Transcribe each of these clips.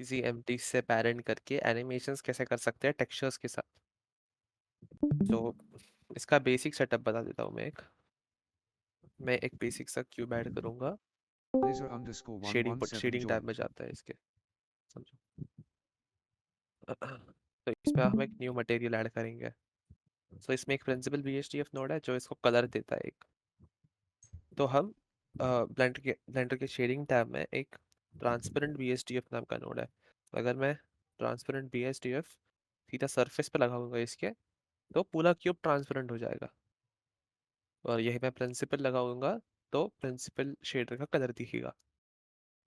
किसी एम्प्टी से पेरेंट करके एनिमेशंस कैसे कर सकते हैं टेक्सचर्स के साथ। तो इसका बेसिक सेटअप बता देता हूँ मैं एक बेसिक सा क्यूब ऐड करूंगा। शेडिंग टैब में जाता है इसके, समझो। तो इसमें हम एक न्यू मटेरियल ऐड करेंगे। तो इसमें एक प्रिंसिपल BSDF नोड है जो इसको कलर देता है एक। तो हम ब्लेंडर के शेडिंग टैब में एक ट्रांसपेरेंट BSDF नाम का नोड है। तो अगर मैं ट्रांसपेरेंट BSDF सीधा सरफेस पे लगाऊंगा इसके, तो पूरा क्यूब ट्रांसपेरेंट हो जाएगा। और यही मैं प्रिंसिपल लगाऊंगा तो प्रिंसिपल शेडर का कलर दिखेगा।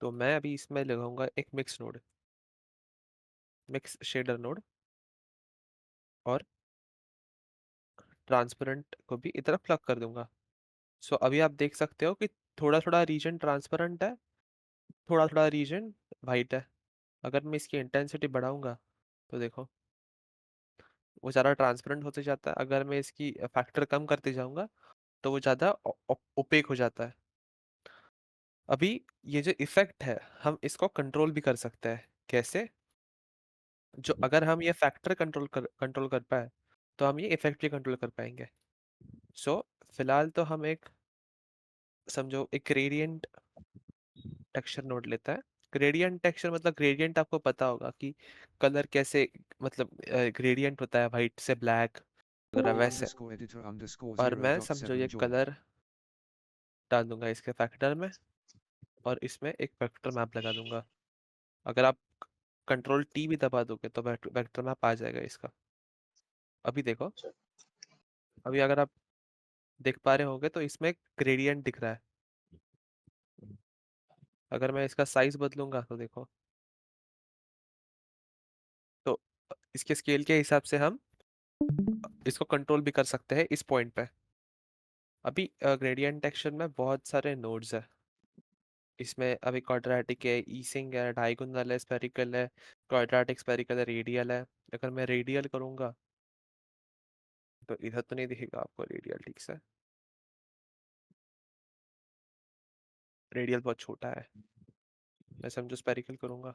तो मैं अभी इसमें लगाऊंगा एक मिक्स शेडर नोड, और ट्रांसपेरेंट को भी इधर प्लग कर दूंगा। सो अभी आप देख सकते हो कि थोड़ा थोड़ा रीजन ट्रांसपेरेंट है, थोड़ा थोड़ा रीजन वाइट है। अगर मैं इसकी इंटेंसिटी बढ़ाऊंगा तो देखो वो ज़्यादा ट्रांसपेरेंट होते जाता है। अगर मैं इसकी फैक्टर कम करते जाऊंगा तो वो ज़्यादा ओपेक हो जाता है। अभी ये जो इफेक्ट है हम इसको कंट्रोल भी कर सकते हैं। कैसे? जो अगर हम ये फैक्टर कंट्रोल कर पाए तो हम ये इफेक्ट भी कंट्रोल कर पाएंगे। सो फिलहाल तो हम एक, समझो, एक ग्रेडियंट टेक्सचर नोड लेता है। ग्रेडियंट टेक्सचर मतलब ग्रेडियंट आपको पता होगा कि कलर कैसे, मतलब ग्रेडियंट होता है वाइट से ब्लैक वगैरह वैसे। और मैं, समझो, ये कलर डाल दूंगा इसके फैक्टर में, और इसमें एक वेक्टर मैप लगा दूंगा। अगर आप Ctrl+T भी दबा दोगे तो वेक्टर मैप आ जाएगा इसका। अभी देखो, अभी अगर आप देख पा रहे होंगे तो इसमें एक ग्रेडियंट दिख रहा है। अगर मैं इसका साइज बदलूंगा तो देखो, तो इसके स्केल के हिसाब से हम इसको कंट्रोल भी कर सकते हैं इस पॉइंट पे। अभी ग्रेडियंट टेक्सचर में बहुत सारे नोड्स है। इसमें अभी क्वाड्रेटिक है, ईसिंग है, डायगोनल है, स्फेरिकल है, क्वाड्रेटिक, स्फेरिकल है, रेडियल है। अगर मैं रेडियल करूंगा तो इधर तो नहीं दिखेगा आपको रेडियल ठीक से, रेडियल बहुत छोटा है। मैं, समझो, स्फेरिकल करूंगा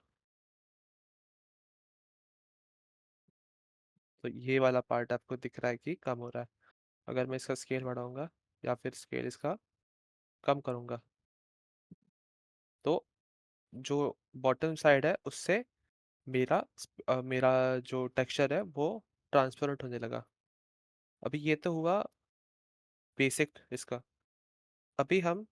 तो ये वाला पार्ट आपको दिख रहा है कि कम हो रहा है। अगर मैं इसका स्केल बढ़ाऊंगा या फिर स्केल इसका कम करूंगा तो जो बॉटम साइड है उससे मेरा जो टेक्सचर है वो ट्रांसपेरेंट होने लगा। अभी ये तो हुआ बेसिक इसका। अभी हम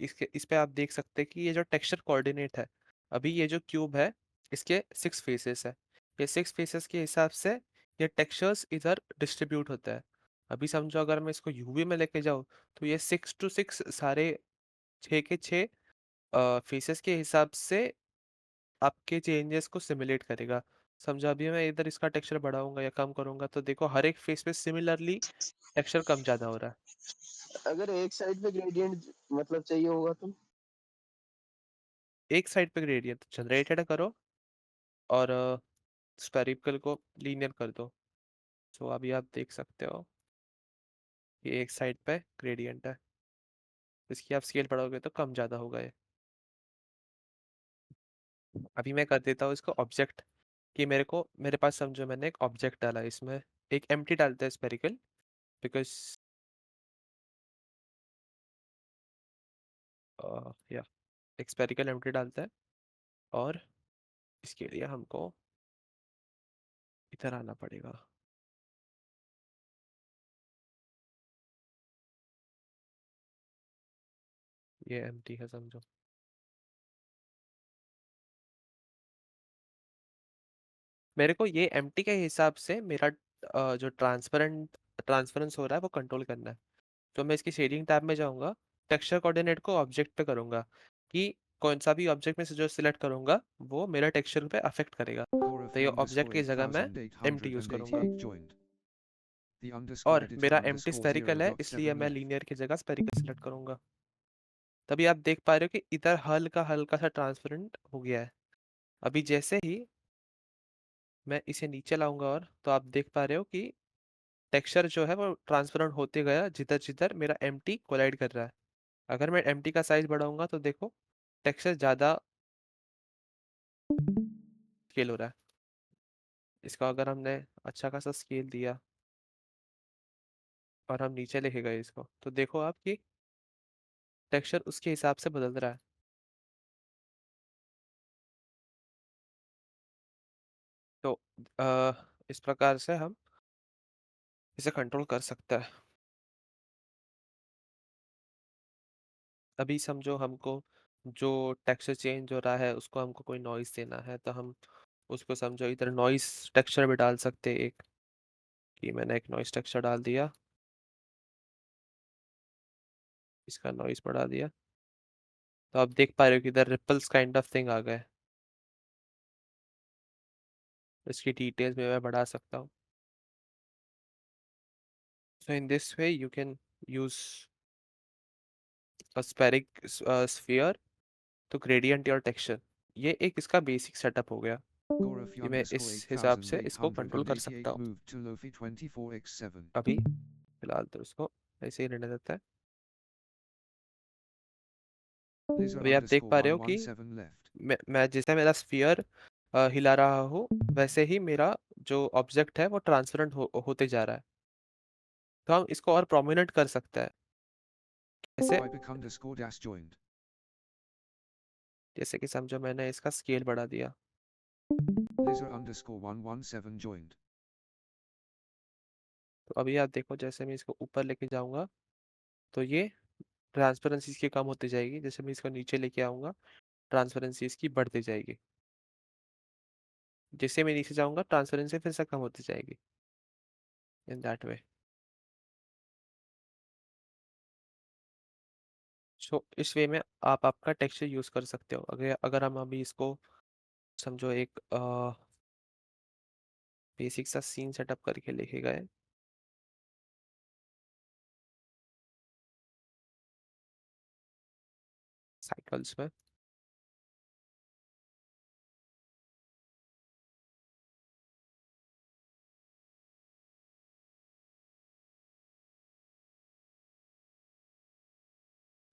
इस पे आप देख सकते हैं कि ये जो टेक्सचर कोऑर्डिनेट है, अभी ये जो क्यूब है इसके 6 फेसेस है। ये 6 फेसेस के हिसाब से ये टेक्सचर्स इधर डिस्ट्रीब्यूट होता है। अभी समझो अगर मैं इसको यूवी में लेके जाऊँ तो ये 6 to 6 सारे 6 के 6 फेसेस के हिसाब से आपके चेंजेस को सिमुलेट करेगा। समझो अभी मैं इधर इसका टेक्सचर बढ़ाऊंगा या कम करूंगा तो देखो हर एक फेस पे सिमिलरली टेक्सचर कम ज्यादा हो रहा है। अगर एक साइड पे ग्रेडियंट मतलब चाहिए होगा तो? एक साइड पे ग्रेडियंट जनरेटेड करो और स्पेरिकल को लीनियर कर दो। सो अभी आप देख सकते हो ये एक साइड पे ग्रेडियंट है, इसकी आप स्केल बढ़ाओगे तो कम ज़्यादा होगा ये। अभी मैं कर देता हूँ इसको ऑब्जेक्ट, कि मेरे पास, समझो, मैंने एक ऑब्जेक्ट डाला इसमें। एक एम्प्टी डालते हैं स्पेरिकल, बिकॉज या एक स्पेरिकल एम्प्टी डालता है। और इसके लिए हमको इधर आना पड़ेगा। ये एम्प्टी है, समझो। मेरे को ये एम्प्टी के हिसाब से मेरा जो ट्रांसफरेंस हो रहा है वो कंट्रोल करना है। तो मैं इसकी शेडिंग टैब में जाऊंगा, टेक्सचर कोऑर्डिनेट को ऑब्जेक्ट पे करूंगा कि कौन सा भी ऑब्जेक्ट में से जो सिलेक्ट करूंगा वो मेरा टेक्सचर पे अफेक्ट करेगा। तो ये ऑब्जेक्ट की जगह मैं एम्प्टी यूज करूंगा। और मेरा एम्प्टी स्फेरिकल है इसलिए मैं लीनियर की जगह स्फेरिकल सिलेक्ट करूंगा। तभी आप देख पा रहे हो कि इधर हल्का हल्का सा ट्रांसपेरेंट हो गया है। अभी जैसे ही मैं इसे नीचे लाऊंगा और तो आप देख पा रहे हो कि टेक्सचर जो है वो ट्रांसपेरेंट होते गया जिधर जिधर मेरा एम्प्टी कोलाइड कर रहा है। अगर मैं एम्प्टी का साइज बढ़ाऊंगा तो देखो टेक्सचर ज़्यादा स्केल हो रहा है। इसका अगर हमने अच्छा खासा स्केल दिया और हम नीचे लेके गए इसको, तो देखो आप कि टेक्सचर उसके हिसाब से बदल रहा है। तो अ, इस प्रकार से हम इसे कंट्रोल कर सकते हैं। अभी समझो हमको जो टेक्सचर चेंज हो रहा है उसको हमको कोई नॉइस देना है, तो हम उसको समझो इधर नॉइस टेक्सचर भी डाल सकते हैं एक, कि मैंने एक नॉइस टेक्सचर डाल दिया, इसका नॉइस बढ़ा दिया, तो आप देख पा रहे हो कि इधर रिपल्स काइंड ऑफ थिंग आ गए। इसकी डिटेल्स में मैं बढ़ा सकता हूँ। So in this way you can use a spheric sphere to gradient your texture। ये एक इसका बेसिक सेटअप हो गया Gorafi कि मैं इस underscore हिसाब से इसको कंट्रोल कर 8888 सकता हूँ। moved to Lofi 24x7. अभी फिलहाल तो इसको ऐसे ही रहने देता है। Lizzo अभी आप देख underscore पा रहे हो कि 117 left. मैं जैसे मेरा स्फीयर हिला रहा हूँ, वैसे ही मेरा जो ऑब्जेक्ट है वो ट्रांसपेरेंट होते जा रहा है। तो हम इसको और प्रोमिनेंट कर सकते हैं। जैसे Vipic underscore dash joined. जैसे कि समझो मैंने इसका स्केल बढ़ा दिया, Lizzo underscore 117 joined. तो अभी आप देखो जैसे मैं इसको ऊपर लेके जाऊंगा तो ये ट्रांसपेरेंसी इसकी कम होती जाएगी, जैसे मैं इसको नीचे लेके आऊंगा ट्रांसपेरेंसी इसकी बढ़ती जाएगी, जैसे मैं नीचे जाऊंगा ट्रांसपेरेंसी फिर से कम होती जाएगी, इन दैट वे। सो इस वे में आप आपका टेक्सचर यूज कर सकते हो। अगर अगर हम अभी इसको समझो एक बेसिक सा सीन सेटअप करके लेके गए, साइकिल्स में,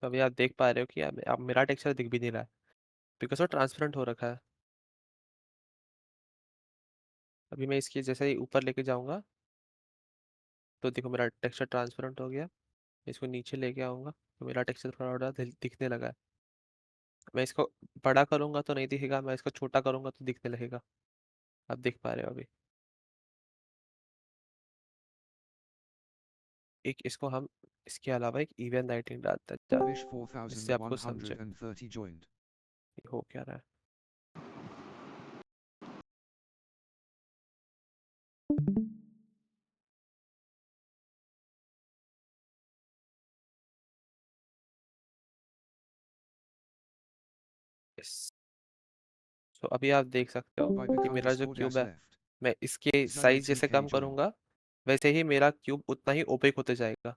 तो अभी आप देख पा रहे हो कि अब मेरा टेक्सचर दिख भी नहीं रहा है, बिकॉज वो ट्रांसपेरेंट हो रखा है। अभी मैं इसकी जैसे ही ऊपर लेके जाऊंगा तो देखो मेरा टेक्सचर ट्रांसपेरेंट हो गया। इसको नीचे लेके आऊंगा तो मेरा टेक्सचर थोड़ा थोड़ा दिखने लगा है। मैं इसको बड़ा करूंगा तो नहीं दिखेगा, मैं इसको छोटा करूंगा तो दिखने लगेगा। आप देख पा रहे हो अभी। एक इसको हम इसके अलावा एक इवन लाइटिंग डालते हैं Vish जिससे आपको समझे 4130 joined. कि हो क्या रहा है। Yes। तो अभी आप देख सकते हो Vipic कि मेरा जो underscore क्यूब dash है, left. मैं इसके Zoe साइज जैसे TK कम joined. करूंगा वैसे ही मेरा क्यूब उतना ही ओपेक होते जाएगा।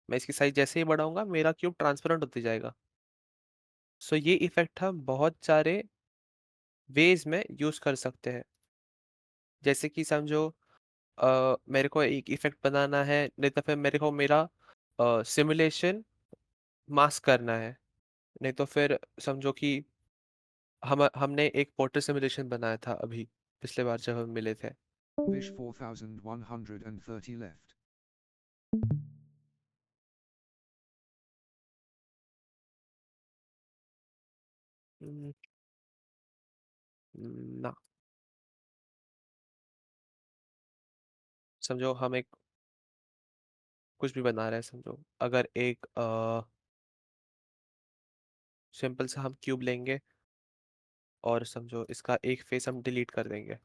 मैं इसकी साइज जैसे ही बढ़ाऊंगा मेरा क्यूब ट्रांसपेरेंट होते जाएगा। सो ये इफेक्ट हम बहुत सारे वेज में यूज कर सकते हैं। जैसे कि समझो मेरे को एक इफेक्ट बनाना है, नहीं तो फिर मेरे को मेरा सिमुलेशन मास्क करना है, नहीं तो फिर समझो कि हमने एक पोर्ट्रेट सिमुलेशन बनाया था अभी पिछले बार जब हम मिले थे। Vish 4130 left. हम्म, ना, समझो हम एक कुछ भी बना रहे हैं, समझो अगर एक सिंपल सा हम क्यूब लेंगे और समझो इसका एक फेस हम डिलीट कर देंगे,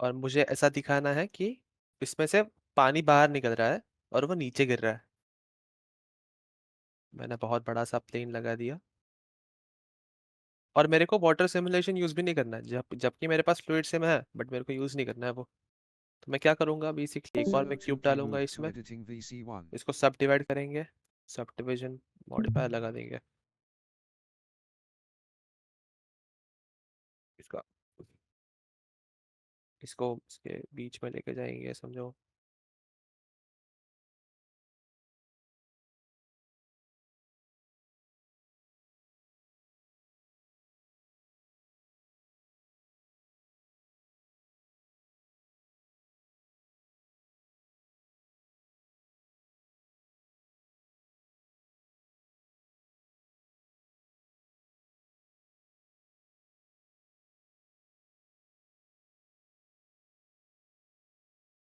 और मुझे ऐसा दिखाना है कि इसमें से पानी बाहर निकल रहा है और वो नीचे गिर रहा है। मैंने बहुत बड़ा सा प्लेन लगा दिया और मेरे को वाटर सिमुलेशन यूज भी नहीं करना है, जबकि मेरे पास फ्लूइड सिम है बट मेरे को यूज नहीं करना है वो। तो मैं क्या करूंगा, बेसिकली एक और Zero मैं क्यूब 2K डालूंगा moved to इसमें, editing VC1. इसको सब डिवाइड करेंगे, सब डिविजन मॉडिफायर लगा देंगे इसका, इसको इसके बीच में लेके जाएंगे समझो।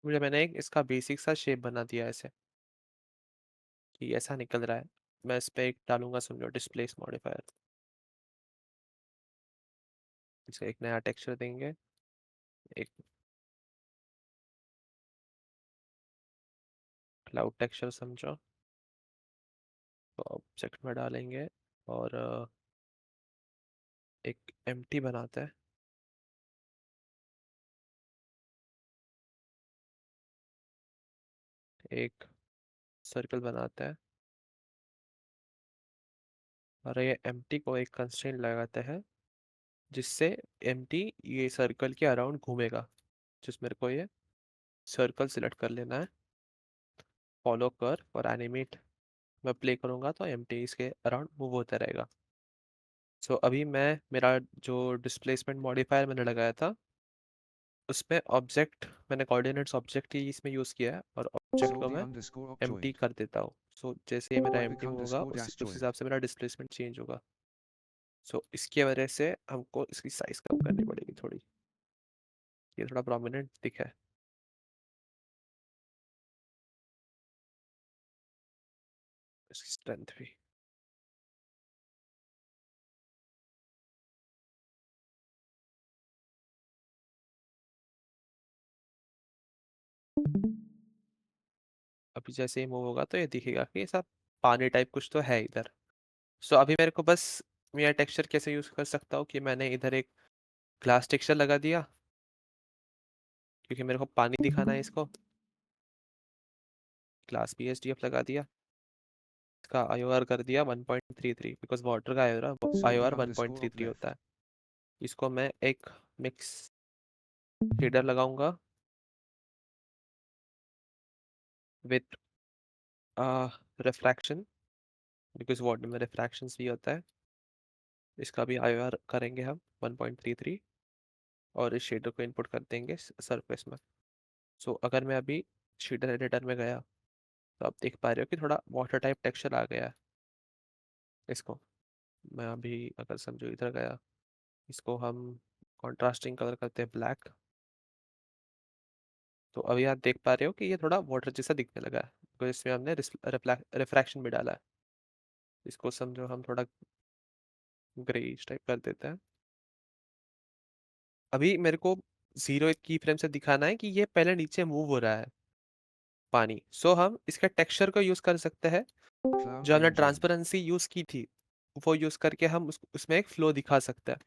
मुझे मैंने एक इसका बेसिक सा शेप बना दिया ऐसे कि ऐसा निकल रहा है। मैं इस पे एक डालूंगा, समझो डिस्प्लेस मॉडिफायर, इसे एक नया टेक्सचर देंगे, एक क्लाउड टेक्सचर समझो, तो ऑब्जेक्ट में डालेंगे और एक एम्प्टी बनाते हैं। एक सर्कल बनाते हैं और ये एम्प्टी को एक कंस्ट्रेंट लगाते हैं जिससे एम्प्टी ये सर्कल के अराउंड घूमेगा। जिस मेरे को ये सर्कल सिलेक्ट कर लेना है, फॉलो कर और एनिमेट मैं प्ले करूँगा तो एम्प्टी इसके अराउंड मूव होता रहेगा। सो अभी मैं मेरा जो डिस्प्लेसमेंट मॉडिफायर मैंने लगाया था उसमें ऑब्जेक्ट मैंने कोऑर्डिनेट्स ऑब्जेक्ट ही इसमें यूज़ किया है और ऑब्जेक्ट को Sorby मैं underscore op एम्प्टी joined. कर देता हूँ। सो जैसे ही मेरा Ivic एम्प्टी होगा underscore उस dash उस joined. हिसाब से मेरा डिस्प्लेसमेंट चेंज होगा। सो इसकी वजह से हमको इसकी साइज कम करनी पड़ेगी थोड़ी, ये थोड़ा प्रोमिनेंट दिखे, इसकी स्ट्रेंथ भी। अभी जैसे ही मूव होगा तो ये दिखेगा कि ऐसा पानी टाइप कुछ तो है इधर। सो अभी मेरे को बस मैं टेक्सचर कैसे यूज़ कर सकता हूँ कि मैंने इधर एक ग्लास टेक्सचर लगा दिया क्योंकि मेरे को पानी दिखाना है इसको, ग्लास BSDF लगा दिया, इसका IOR कर दिया 1.33 बिकॉज वाटर का Sorby IOR underscore op 1.33 होता left. है। इसको मैं एक मिक्स शेडर लगाऊंगा विथ रिफ्रैक्शन बिकॉज वाटर में रिफ्रैक्शंस भी होता है। इसका भी IOR करेंगे हम 1.33 और इस शेडर को इनपुट कर देंगे सरफेस में। सो अगर मैं अभी शेडर एडिटर में गया तो आप देख पा रहे हो कि थोड़ा वाटर टाइप टेक्सचर आ गया है। इसको मैं अभी अगर समझो इधर गया, इसको हम कॉन्ट्रास्टिंग कलर करते हैं ब्लैक, तो अभी आप देख पा रहे हो कि ये थोड़ा वाटर जैसा दिखने लगा है बिकॉज इसमें हमने रिफ्रैक्शन भी डाला है। इसको समझो हम थोड़ा ग्रेइश टाइप कर देते हैं। अभी मेरे को 0 की फ्रेम से दिखाना है कि ये पहले नीचे मूव हो रहा है पानी। सो हम इसके टेक्सचर को यूज कर सकते हैं, Clown जो हमने game joined. ट्रांसपेरेंसी यूज की थी वो यूज करके हम उसमें एक फ्लो दिखा सकते हैं।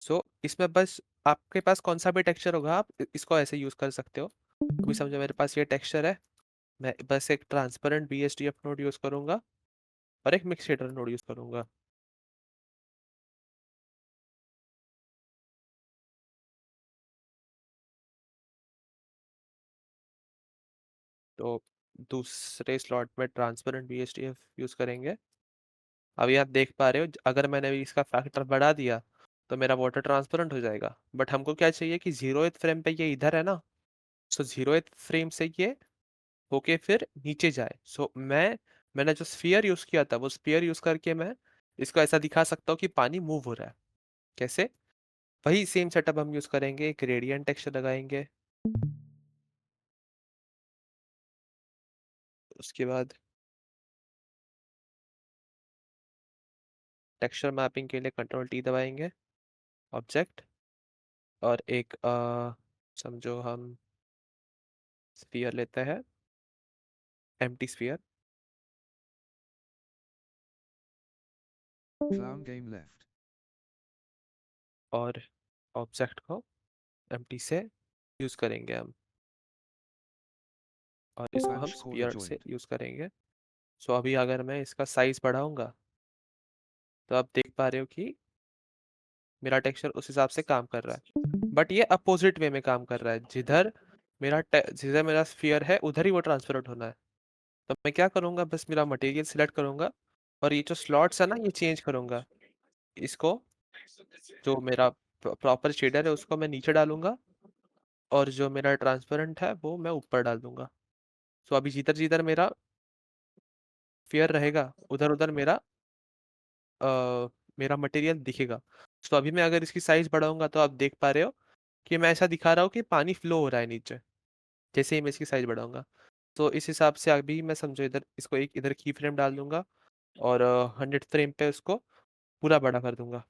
सो इसमें बस आपके पास कौन सा भी टेक्सचर होगा आप इसको ऐसे यूज कर सकते हो। अभी समझो मेरे पास ये टेक्सचर है, मैं बस एक ट्रांसपेरेंट BSDF नोड यूज करूंगा और एक मिक्स शेडर नोड यूज करूंगा। तो दूसरे स्लॉट में ट्रांसपेरेंट BSDF यूज करेंगे। अभी आप देख पा रहे हो अगर मैंने अभी इसका फैक्टर बढ़ा दिया तो मेरा वाटर ट्रांसपेरेंट हो जाएगा, बट हमको क्या चाहिए कि 0th फ्रेम पे ये इधर है ना। सो 0th फ्रेम से ये होके फिर नीचे जाए। सो मैंने जो स्फीयर यूज किया था वो स्फीयर यूज करके मैं इसको ऐसा दिखा सकता हूँ कि पानी मूव हो रहा है। कैसे? वही सेम सेटअप हम यूज करेंगे, एक ग्रेडियंट टेक्सचर लगाएंगे, उसके बाद टेक्सचर मैपिंग के लिए Ctrl+T दबाएंगे, ऑब्जेक्ट और एक समझो हम स्फीयर लेते हैं, empty sphere, Clown game left. और ऑब्जेक्ट को एम्प्टी से यूज करेंगे हम और इसको हम Branch caller स्फीयर से joined. यूज करेंगे। सो अभी अगर मैं इसका साइज बढ़ाऊंगा तो आप देख पा रहे हो कि मेरा टेक्सचर उस हिसाब से काम कर रहा है, बट ये अपोजिट वे में काम कर रहा है। जिधर मेरा स्फीयर है उधर ही वो ट्रांसफर होना है। तो मैं क्या करूंगा, बस मेरा मटेरियल सिलेक्ट करूंगा और ये जो स्लॉट्स है ना ये चेंज करूंगा। इसको जो मेरा प्रॉपर शेडर है उसको मैं नीचे डालूंगा और जो मेरा ट्रांसपेरेंट है वो मैं ऊपर डाल दूंगा। सो अभी जिधर जिधर मेरा फेयर रहेगा उधर उधर मेरा मटेरियल दिखेगा। सो अभी मैं अगर इसकी साइज बढ़ाऊंगा तो आप देख पा रहे हो कि मैं ऐसा दिखा रहा हूँ कि पानी फ्लो हो रहा है नीचे। जैसे ही मैं इसकी साइज बढ़ाऊंगा। तो इस हिसाब से अभी मैं समझो इधर इसको एक इधर की फ्रेम डाल दूंगा और 100 फ्रेम पे उसको पूरा बड़ा कर दूंगा।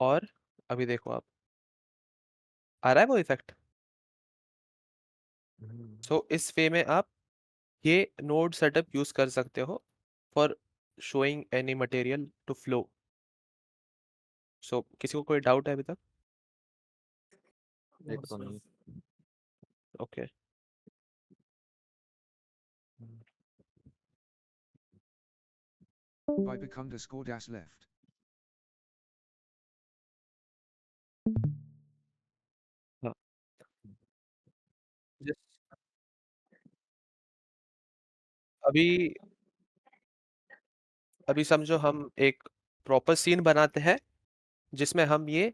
और अभी देखो आप, आ रहा है वो इफेक्ट। सो इस वे में आप ये नोड सेटअप यूज कर सकते हो for showing any material to flow. So किसी को कोई डाउट है अभी तक? एक तो नहीं। Okay. Vibec underscore dash left. हाँ। Just अभी अभी समझो हम एक प्रॉपर सीन बनाते हैं जिसमें हम ये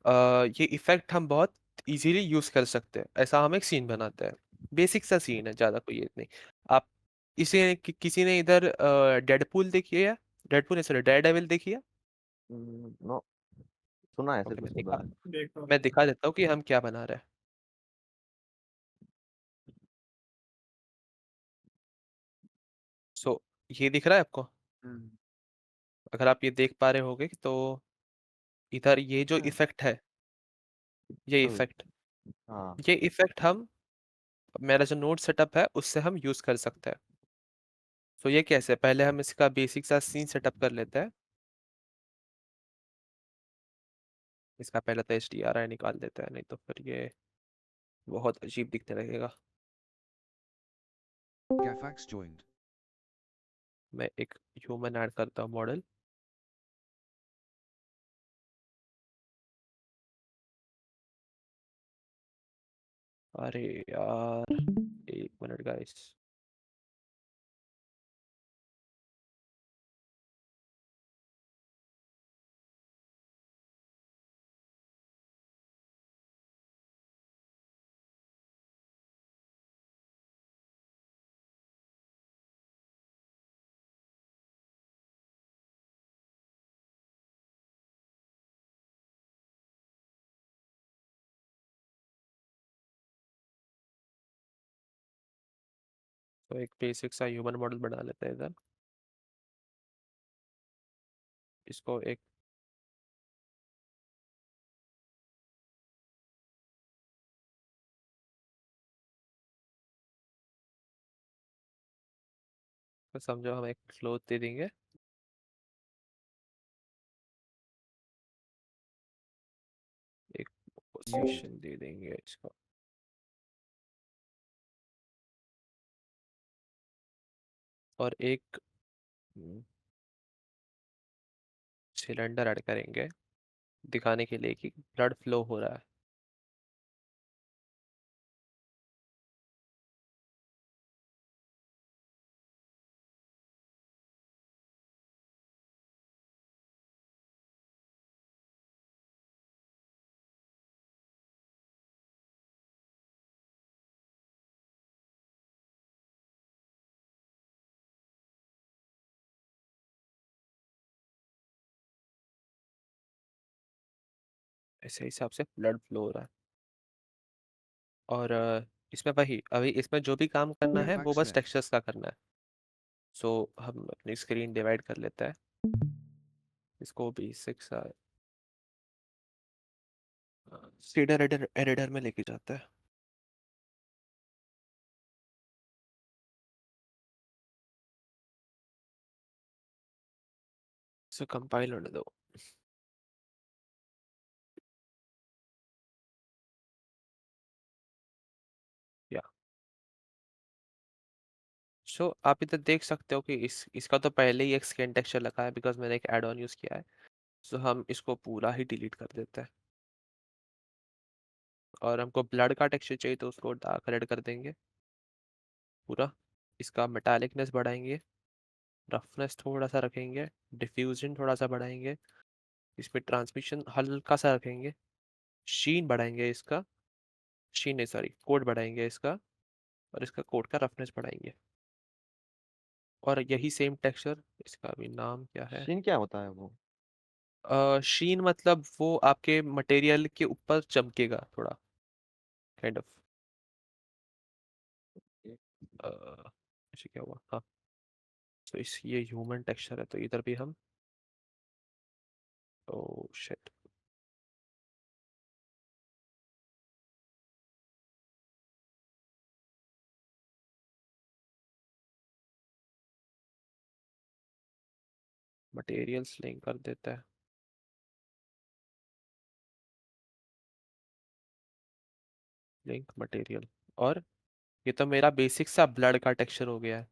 इफेक्ट हम बहुत इजीली यूज कर सकते हैं। ऐसा हम एक सीन बनाते हैं, बेसिक सा सीन है, ज्यादा कोई ये नहीं। आप किसी ने इधर डेडपूल देखी है? डेडपूल नहीं, सॉरी, डेयरडेविल देखी है? नो, सुना है, ओके, सिर्फ सुना है। मैं दिखा देता हूँ कि हम क्या बना रहे हैं। सो ये दिख रहा है आपको? अगर आप ये देख पा रहे होगे तो इधर ये जो हाँ। इफेक्ट है, ये हम्म, इफेक्ट हाँ। ये इफेक्ट हम, मेरा जो नोट सेटअप है उससे हम यूज कर सकते हैं। तो ये कैसे, पहले हम इसका बेसिक सा सीन सेटअप कर लेते हैं। इसका पहले तो HDRI निकाल देते हैं, नहीं तो फिर ये बहुत अजीब दिखने लगेगा। Gafax joined. मैं एक ह्यूमन ऐड करता हूँ मॉडल। अरे यार, एक मिनट गाइस। तो एक बेसिक सा ह्यूमन मॉडल बना लेते हैं इधर। इसको एक तो समझो हम एक क्लोथ दे देंगे। एक Muted. पोजीशन दे देंगे इसको। और एक सिलेंडर ऐड करेंगे दिखाने के लिए कि ब्लड फ्लो हो रहा है। ऐसे हिसाब से ब्लड फ्लो हो रहा है। और इसमें वही अभी इसमें जो भी काम करना है वो Gafax बस left. टेक्सचर्स का करना है। सो हम अपनी स्क्रीन डिवाइड कर लेते हैं। इसको बेसिक सा शेडर एडिटर में लेके जाते हैं। इसे कंपाइल होने दो। या सो आप इधर देख सकते हो कि इसका तो पहले ही एक स्किन टेक्सचर लगा है बिकॉज मैंने एक एड ऑन यूज किया है। सो हम इसको पूरा ही डिलीट कर देते हैं। और हमको ब्लड का टेक्सचर चाहिए तो उसको डार्क रेड कर देंगे पूरा। इसका मेटालिकनेस बढ़ाएंगे, रफनेस थोड़ा सा रखेंगे, डिफ्यूजन थोड़ा सा बढ़ाएंगे, इसमें ट्रांसमिशन हल्का सा रखेंगे, शीन बढ़ाएंगे इसका, शीन नहीं सॉरी कोड बढ़ाएंगे इसका, और इसका कोड का रफनेस बढ़ाएंगे। और यही सेम टेक्सचर, इसका भी नाम क्या है? शीन क्या होता है वो? शीन मतलब वो आपके मटेरियल के ऊपर चमकेगा थोड़ा, काइंड ऑफ। ऐसे क्या हुआ, हाँ। तो इस ये ह्यूमन टेक्सचर है, तो इधर भी हम, ओ शिट। मटेरियल्स लिंक कर देता है, लिंक मटेरियल। और ये तो मेरा बेसिक सा ब्लड का टेक्सचर हो गया है।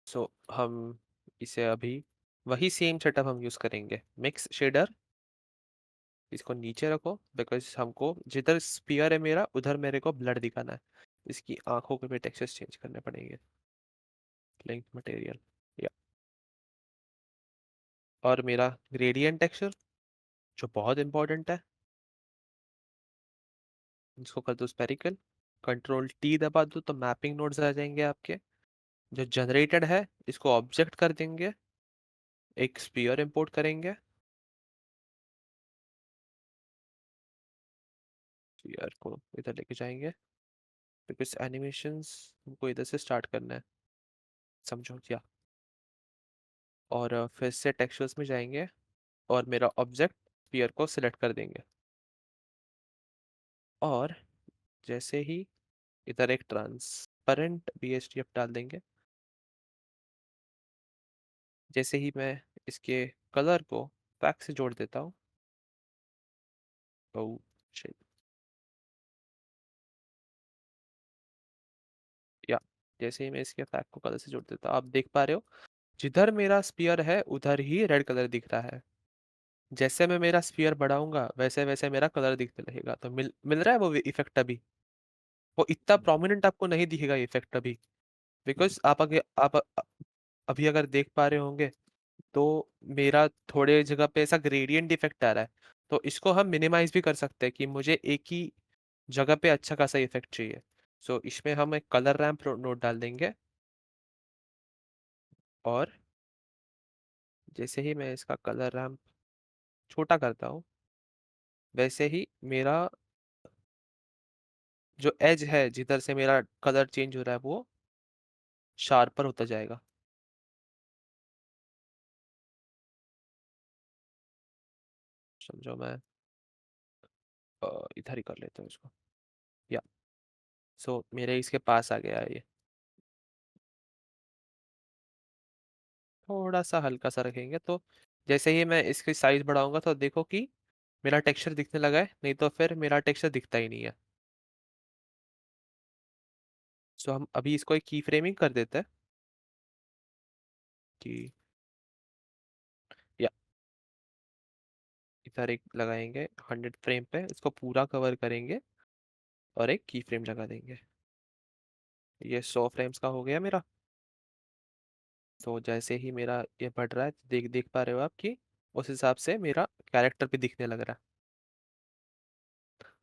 सो हम इसे अभी वही सेम सेटअप हम यूज करेंगे, मिक्स शेडर। इसको नीचे रखो बिकॉज हमको जिधर स्पीयर है मेरा उधर मेरे को ब्लड दिखाना है। इसकी आंखों के भी टेक्सचर्स चेंज करने पड़ेंगे। लिंक मटेरियल, या। और मेरा ग्रेडियंट टेक्सचर जो बहुत इंपॉर्टेंट है, इसको कर दो स्पेरिकल। कंट्रोल टी दबा दो तो मैपिंग नोड्स आ जाएंगे आपके। जो जनरेटेड है इसको ऑब्जेक्ट कर देंगे, एक स्पीयर इंपोर्ट करेंगे। स्पीयर को इधर लेके जाएंगे बिकॉज एनिमेशंस हमको इधर से स्टार्ट करना है, समझो क्या। और फिर से टेक्सचर्स में जाएंगे और मेरा ऑब्जेक्ट स्पीयर को सिलेक्ट कर देंगे। और जैसे ही इधर एक ट्रांसपेरेंट BHDF डाल देंगे। जैसे ही मैं इसके कलर को फैक से जोड़ देता हूँ, तो shit, या जैसे ही मैं इसके फैक को कलर से जोड़ देता हूँ, आप देख पा रहे हो जिधर मेरा स्पीयर है उधर ही रेड कलर दिख रहा है। जैसे मैं मेरा स्पीयर बढ़ाऊंगा वैसे वैसे मेरा कलर दिखने लगेगा। तो मिल मिल रहा है वो इफेक्ट अभी। वो इतना प्रोमिनेंट आपको नहीं दिखेगा इफेक्ट अभी, बिकॉज आप आगे आप अभी अगर देख पा रहे होंगे तो मेरा थोड़े जगह पे ऐसा ग्रेडियंट इफेक्ट आ रहा है। तो इसको हम मिनिमाइज भी कर सकते हैं कि मुझे एक ही जगह पे अच्छा खासा इफेक्ट चाहिए। सो इसमें हम एक कलर रैम्प नोड डाल देंगे। और जैसे ही मैं इसका कलर रैम्प छोटा करता हूँ वैसे ही मेरा जो एज है जिधर से मेरा कलर चेंज हो रहा है वो शार्पर होता जाएगा। समझो, मैं इधर ही कर लेता हूँ इसको, या। सो मेरे इसके पास आ गया है ये। थोड़ा सा हल्का सा रखेंगे तो जैसे ही मैं इसकी साइज बढ़ाऊंगा तो देखो कि मेरा टेक्सचर दिखने लगा है, नहीं तो फिर मेरा टेक्सचर दिखता ही नहीं है। सो हम अभी इसको एक की फ्रेमिंग कर देते हैं कि, या इधर एक लगाएंगे 100 फ्रेम पे, इसको पूरा कवर करेंगे और एक की फ्रेम लगा देंगे। ये 100 फ्रेम्स का हो गया मेरा। तो जैसे ही मेरा ये बढ़ रहा है देख देख पा रहे हो आप कि उस हिसाब से मेरा कैरेक्टर भी दिखने लग रहा है।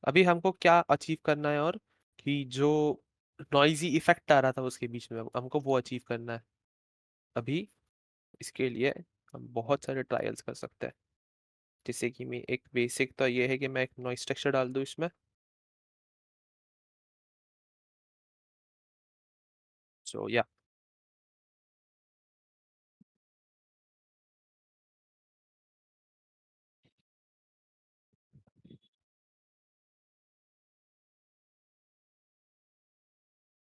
अभी हमको क्या अचीव करना है, और कि जो नॉइजी इफेक्ट आ रहा था उसके बीच में हमको वो अचीव करना है। अभी इसके लिए हम बहुत सारे ट्रायल्स कर सकते हैं। जैसे कि मैं एक बेसिक तो ये है कि मैं एक नॉइस टेक्सचर डाल दूँ इसमें। सो या,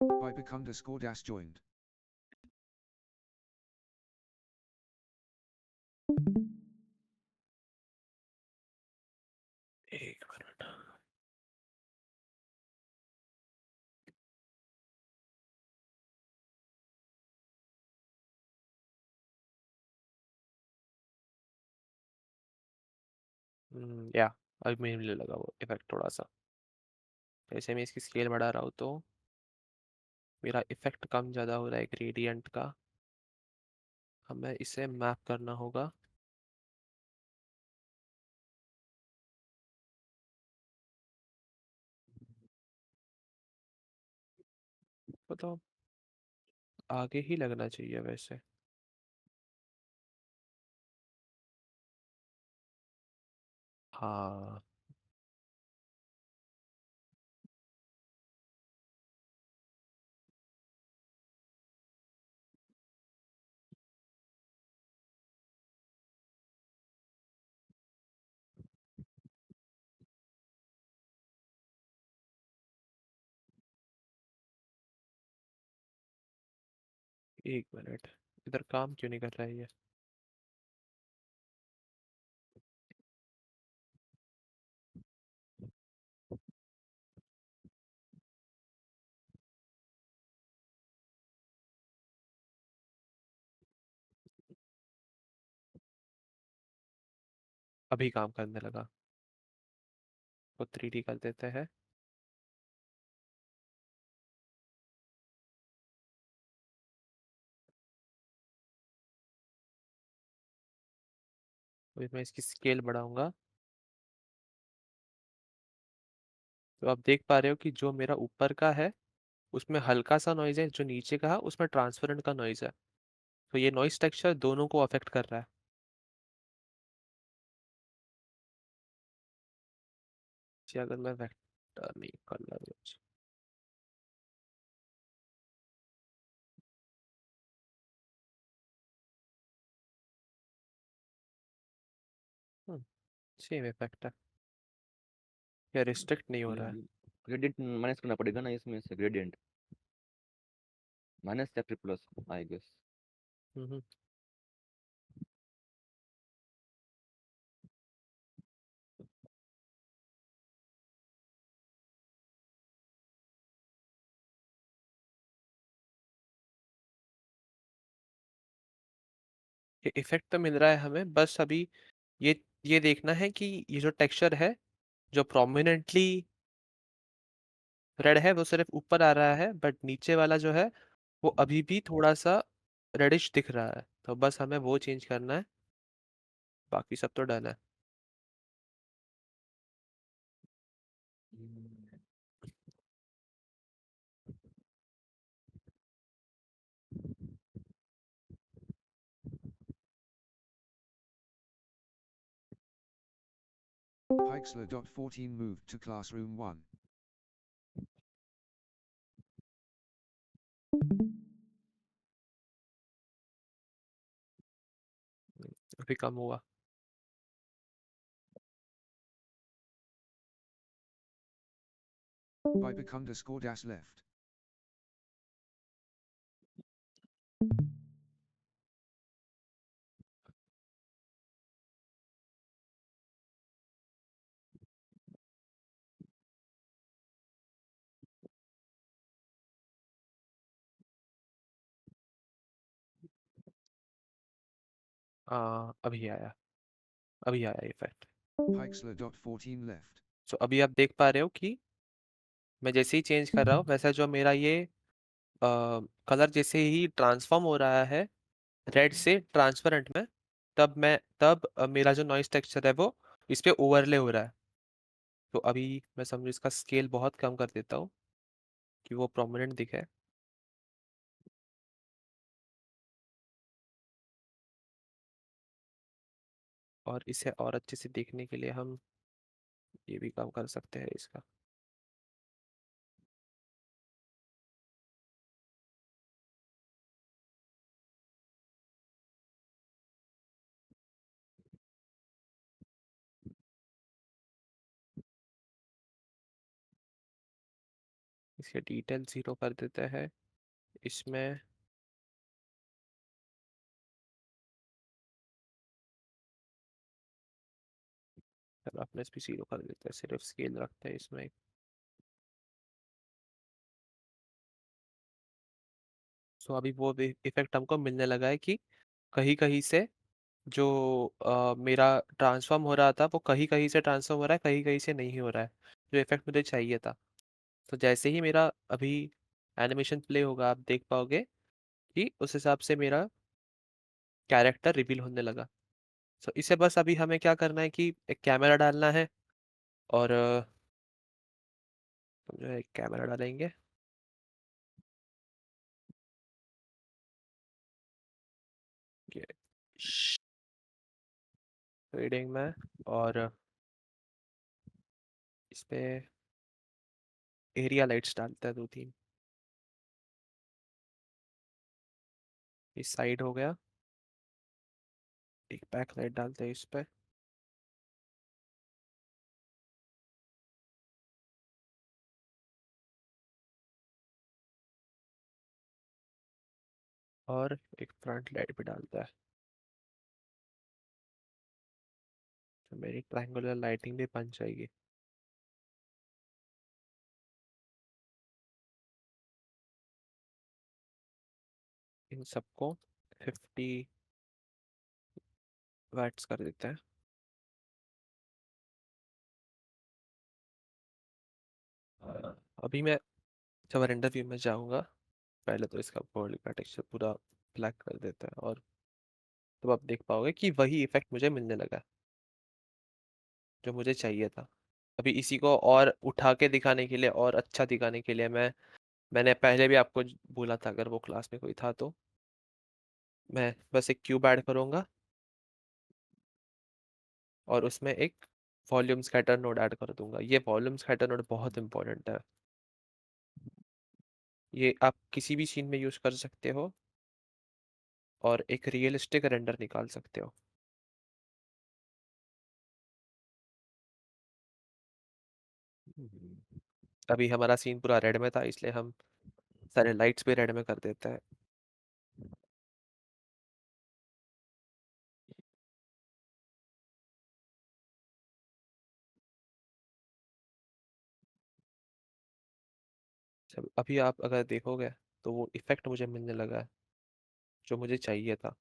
By become Discord as joined. एक मिनट। या अभी मेरे लिए लगा वो इफेक्ट थोड़ा सा। जैसे मैं इसकी स्केल बढ़ा रहा हूँ तो मेरा इफेक्ट कम ज़्यादा हो रहा है ग्रेडियंट का। हमें इसे मैप करना होगा। बताओ, आगे ही लगना चाहिए वैसे। हाँ, एक मिनट, इधर काम क्यों नहीं कर रहा है ये? अभी काम करने लगा। तो 3D कर देते हैं। अभी मैं इसकी स्केल बढ़ाऊंगा। तो आप देख पा रहे हो कि जो मेरा ऊपर का है उसमें हल्का सा नॉइज है, जो नीचे का है उसमें ट्रांसपेरेंट का नॉइज है। तो ये नॉइज टेक्सचर दोनों को अफेक्ट कर रहा है। जी, अगर मैं वेक्टर नहीं कलर। सेम इफेक्ट है, या रिस्ट्रिक्ट नहीं हो रहा है। ग्रेडियंट माइनस करना पड़ेगा ना इसमें से, ग्रेडियंट माइनस या फिर प्लस, आई गेस। हम्म। ये इफेक्ट तो मिल रहा है हमें, बस अभी ये ये देखना है कि ये जो टेक्सचर है, जो प्रोमिनेंटली रेड है वो सिर्फ ऊपर आ रहा है, बट नीचे वाला जो है वो अभी भी थोड़ा सा रेडिश दिख रहा है। तो बस हमें वो चेंज करना है, बाकी सब तो डन है। Pixlr.14 moved to classroom 1. अभी कम हुआ। Bibecunda scored as left. अभी आया, अभी आया इफेक्ट। Pixlr.14 left. सो अभी आप देख पा रहे हो कि मैं जैसे ही चेंज कर रहा हूँ वैसा जो मेरा ये कलर जैसे ही ट्रांसफॉर्म हो रहा है रेड से ट्रांसपेरेंट में, तब मेरा जो नॉइस टेक्सचर है वो इस पे ओवरले हो रहा है। तो अभी मैं समझू इसका स्केल बहुत कम कर देता हूँ कि वो प्रोमिनेंट दिखे। और इसे और अच्छे से देखने के लिए हम ये भी काम कर सकते हैं इसका। इसके डिटेल 0 कर देते हैं इसमें। रफनेस भी 0 कर देते हैं, सिर्फ स्केल रखते हैं इसमें। सो अभी वो इफेक्ट हमको मिलने लगा है कि कहीं कहीं से जो मेरा ट्रांसफॉर्म हो रहा था वो कहीं कहीं से ट्रांसफॉर्म हो रहा है, कहीं कहीं से नहीं हो रहा है, जो इफेक्ट मुझे चाहिए था। तो जैसे ही मेरा अभी एनिमेशन प्ले होगा आप देख पाओगे कि उस हिसाब से मेरा कैरेक्टर रिवील होने लगा। सो इसे बस अभी हमें क्या करना है कि एक कैमरा डालना है, और जो है एक कैमरा डालेंगे रीडिंग में, और इस पे एरिया लाइट्स डालता है 2-3। इस साइड हो गया, एक बैक लाइट डालते हैं इस पे। और एक फ्रंट लाइट भी डालता है, तो मेरी ट्रायंगुलर लाइटिंग भी बन जाएगी। इन सबको 50 वैट्स कर देते हैं। अभी मैं जब रेंडर व्यू में जाऊंगा, पहले तो इसका बॉडी का टेक्सचर पूरा ब्लैक कर देते हैं, और तब आप देख पाओगे कि वही इफेक्ट मुझे मिलने लगा है, जो मुझे चाहिए था। अभी इसी को और उठा के दिखाने के लिए और अच्छा दिखाने के लिए मैंने पहले भी आपको बोला था, अगर वो क्लास में कोई था तो मैं बस एक क्यूब ऐड करूंगा और उसमें एक वॉल्यूम स्कैटर नोड ऐड कर दूंगा। ये वॉल्यूम स्कैटर नोड बहुत इंपॉर्टेंट है, ये आप किसी भी सीन में यूज कर सकते हो और एक रियलिस्टिक रेंडर निकाल सकते हो। अभी हमारा सीन पूरा रेड में था, इसलिए हम सारे लाइट्स भी रेड में कर देते हैं। सब अभी आप अगर देखोगे तो वो इफेक्ट मुझे मिलने लगा है जो मुझे चाहिए था।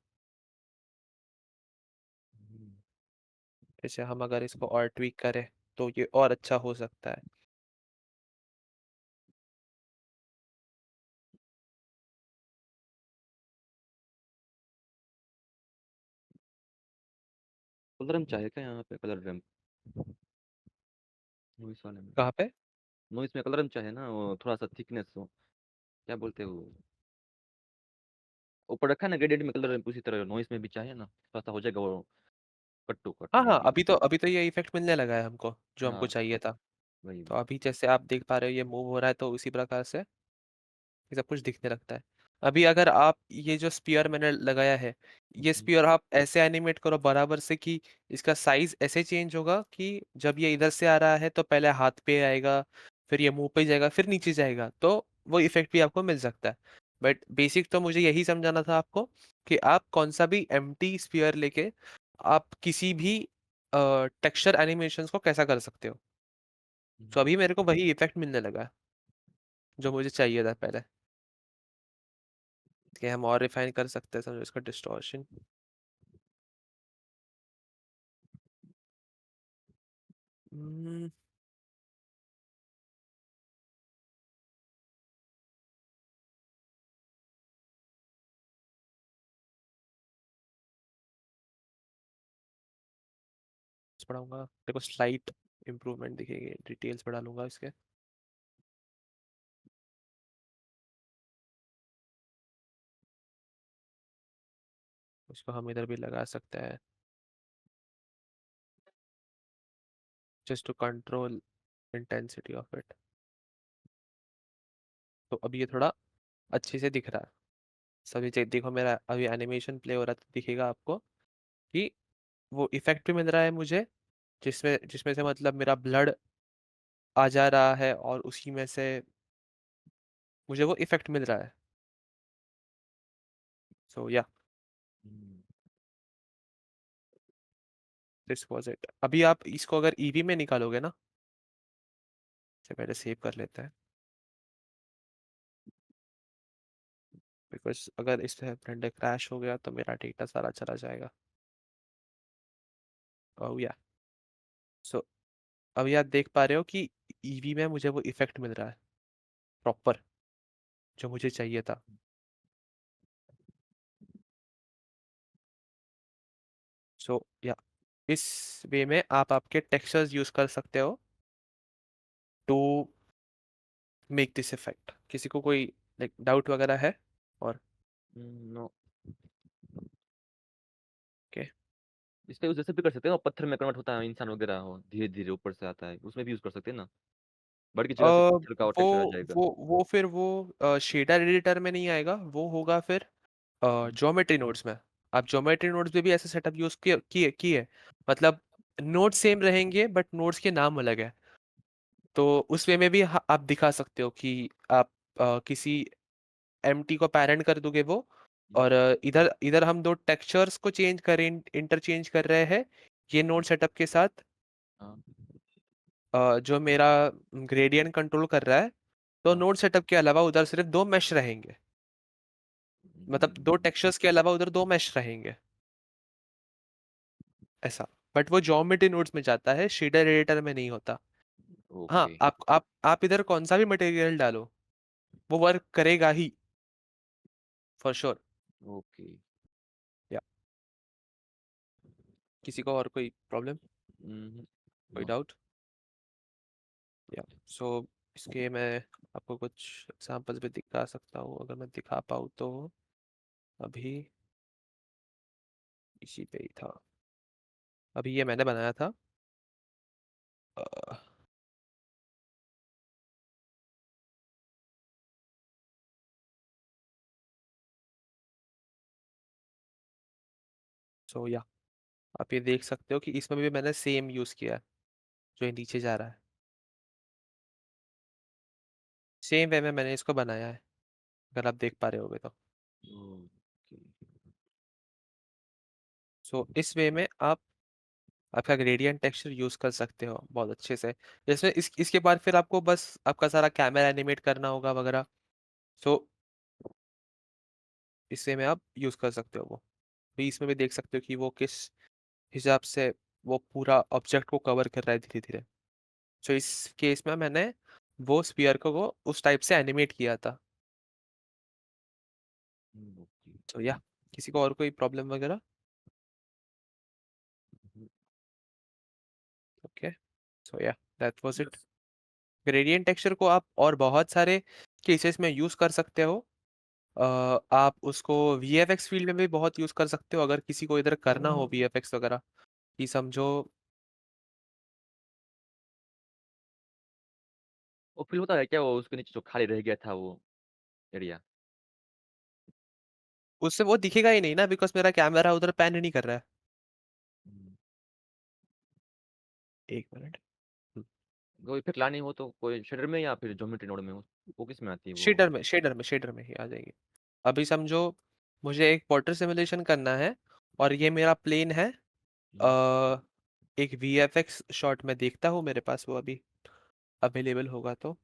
जैसे हम अगर इसको और ट्वीक करें तो ये और अच्छा हो सकता है। कलर रैम चाहिए क्या यहाँ पे? कलर रैम नॉइस वाले में, कहाँ पे? नॉइस में कलर रैम चाहिए ना, वो थोड़ा सा थिकनेस हो, क्या बोलते हो, ऊपर रखा है ना ग्रेडेड में कलर रैम, उसी तरह नॉइस में भी चाहिए ना, थोड़ा सा हो जाएगा वो कट टू कट हाँ हाँ, नहीं। अभी तो ये इफेक्ट मिलने लगा है हमको, जो हमको हाँ चाहिए था। वही तो वही। अभी जैसे आप देख पा रहे हो ये मूव हो रहा है, तो उसी प्रकार से ये सब कुछ दिखने लगता है। अभी अगर आप ये जो स्पीयर मैंने लगाया है, ये हम्म, स्पीयर आप ऐसे एनिमेट करो बराबर से कि इसका साइज ऐसे चेंज होगा कि जब ये इधर से आ रहा है तो पहले हाथ पे आएगा, फिर ये मुंह पे जाएगा, फिर नीचे जाएगा, तो वो इफेक्ट भी आपको मिल सकता है। बट बेसिक तो मुझे यही समझाना था आपको कि आप कौन सा भी एम्प्टी स्पीयर लेके आप किसी भी टेक्सचर एनिमेशंस को कैसा कर सकते हो। तो हम्म, अभी मेरे को वही इफेक्ट मिलने लगा है जो मुझे चाहिए था पहले, कि हम और रिफाइन कर सकते हैं, समझो इसका डिस्टॉर्शन। बढ़ाऊंगा, देखो स्लाइट इम्प्रूवमेंट दिखेगी, डिटेल्स बढ़ा लूंगा इसके। उसको हम इधर भी लगा सकते हैं, just to control intensity of it. तो अभी ये थोड़ा अच्छे से दिख रहा है। सभी चीज देखो, मेरा अभी एनिमेशन प्ले हो रहा है तो दिखेगा आपको कि वो इफेक्ट भी मिल रहा है मुझे, जिसमें जिसमें से मतलब मेरा ब्लड आ जा रहा है और उसी में से मुझे वो इफेक्ट मिल रहा है। सो या, हम्म, दिस वाज इट। अभी आप इसको अगर ईवी में निकालोगे ना, से पहले सेव कर लेते हैं, बिकॉज अगर इस ब्लेंडर क्रैश हो गया तो मेरा डेटा सारा चला जाएगा। ओह या, सो अभी आप देख पा रहे हो कि ईवी में मुझे वो इफेक्ट मिल रहा है प्रॉपर, जो मुझे चाहिए था। सो या, इस वे में आप आपके टेक्सचर्स यूज कर सकते हो टू मेक दिस इफेक्ट। किसी को कोई लाइक डाउट वगैरह है? और नो। ओके, इसका यूज़ ऐसे भी कर सकते हैं, और पत्थर में कन्वर्ट होता है इंसान वगैरह हो, धीरे-धीरे ऊपर से आता है, उसमें भी यूज़ कर सकते हैं ना? बर्ड की अ, जगह सिर्फ पत्थर का वो टेक्सचर आ जाएगा। वो फिर वो शेडर एडिटर में नहीं आएगा, वो होगा फिर हुँ, ज्योमेट्री नोड्स में। आप ज्योमेट्री नोड्स में भी ऐसे सेटअप यूज किए मतलब नोड सेम रहेंगे बट नोड्स के नाम अलग है। तो उस वे में भी आप दिखा सकते हो कि आप किसी एम्प्टी को पैरेंट कर दोगे वो, हुँ, और इधर इधर हम दो टेक्सचर्स को चेंज करें, इंटरचेंज कर रहे हैं ये नोड सेटअप के साथ, हाँ, जो मेरा ग्रेडियंट कंट्रोल कर रहा है। तो हाँ। नोड सेटअप के अलावा उधर सिर्फ दो मैश रहेंगे, मतलब दो हुँ, टेक्सचर्स के अलावा उधर दो मैश रहेंगे ऐसा। बट वो ज्योमेट्री नोड्स में जाता है, शेडर एडिटर में नहीं होता। हाँ, ओके, आप इधर कौन सा भी मटेरियल डालो वो वर्क करेगा ही, फॉर श्योर। ओके। या किसी को और कोई प्रॉब्लम, हुँ, कोई नो। डाउट? या सो इसके मैं आपको कुछ एग्जांपल्स भी दिखा सकता हूँ, अगर मैं दिखा पाऊँ तो। अभी इसी पे ही था, अभी ये मैंने बनाया था। सो या आप ये देख सकते हो कि इसमें भी मैंने सेम यूज किया है, जो ये नीचे जा रहा है सेम वे में मैंने इसको बनाया है, अगर आप देख पा रहे होगे तो। ओके। सो इस वे में आप आपका ग्रेडियंट टेक्सचर यूज कर सकते हो बहुत अच्छे से। जैसे इसके बाद फिर आपको बस आपका सारा कैमरा एनिमेट करना होगा वगैरह। सो इससे में आप यूज कर सकते हो वो भी, इसमें भी देख सकते हो कि वो किस हिसाब से वो पूरा ऑब्जेक्ट को कवर कर रहा है धीरे धीरे। सो इस केस में मैंने वो स्पीयर को वो उस टाइप से एनिमेट किया था। ओके। सो या किसी को और कोई प्रॉब्लम वगैरह? हुँ, ओके, सो या that was it. Gradient texture को आप और बहुत सारे केसेस में यूज कर सकते हो। आप उसको VFX फील्ड में भी बहुत यूज कर सकते हो, अगर किसी को इधर करना हो VFX वगैरह कि समझो। वो फ़ील होता है क्या, वो उसके नीचे जो खाली रह गया था वो एरिया? उससे वो दिखेगा ही नहीं ना, बिकॉज मेरा कैमरा उधर पैन नहीं कर रहा है। हुँ, एक मिनट। वो इफ़ेक्ट लानी हो तो कोई शेडर में या फिर ज्योमेट्री नोड में, वो किस में आती है वो? शेडर में ही आ जाएगी। अभी समझो मुझे एक वाटर सिमुलेशन करना है, और ये मेरा प्लेन है। हुँ, एक VFX शॉट में देखता हूँ, मेरे पास वो अभी अवेलेबल होगा तो।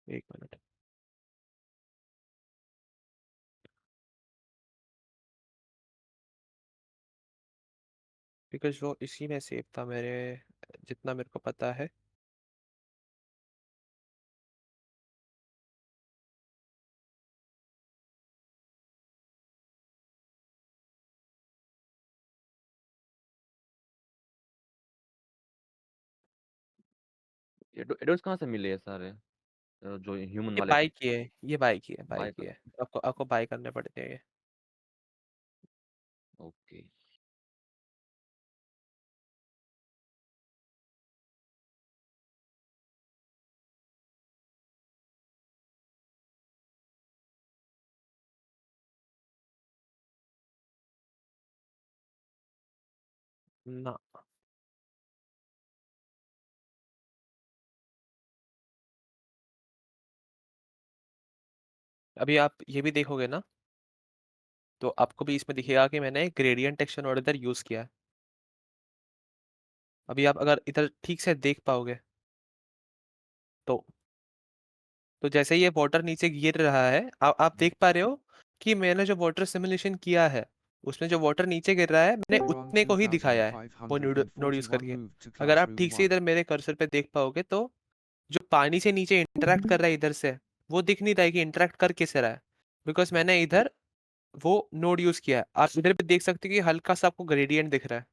एक मिनट, बिकॉज वो इसी में सेव था मेरे, जितना मेरे को पता है। एडोस कहाँ से मिले ये सारे, जो ह्यूमन ये वाले थे? बाय की है, ये बाय की है, बाय बाय की कर है। आपको आपको बाय करने पड़ते हैं ये। ओके। ना, अभी आप ये भी देखोगे ना, तो आपको भी इसमें दिखेगा कि मैंने ग्रेडियंट टेक्सचर ऑर्डर यूज किया है। अभी आप अगर इधर ठीक से देख पाओगे तो जैसे ही ये वाटर नीचे गिर रहा है, आप हुँ, देख पा रहे हो कि मैंने जो वाटर सिमुलेशन किया है उसमें जो वाटर नीचे गिर रहा है मैंने Ron उतने को ही दिखाया है, वो नोड यूज 2541 करके। moved to अगर आप classroom ठीक से 1. इधर मेरे कर्सर पे देख पाओगे तो जो पानी से नीचे इंटरेक्ट कर रहा है इधर से, वो दिख नहीं रहा है कि इंटरेक्ट कर कैसे रहा है, बिकॉज मैंने इधर वो नोड यूज किया है। आप इधर भी देख सकते हो कि हल्का सा आपको ग्रेडियंट दिख रहा है।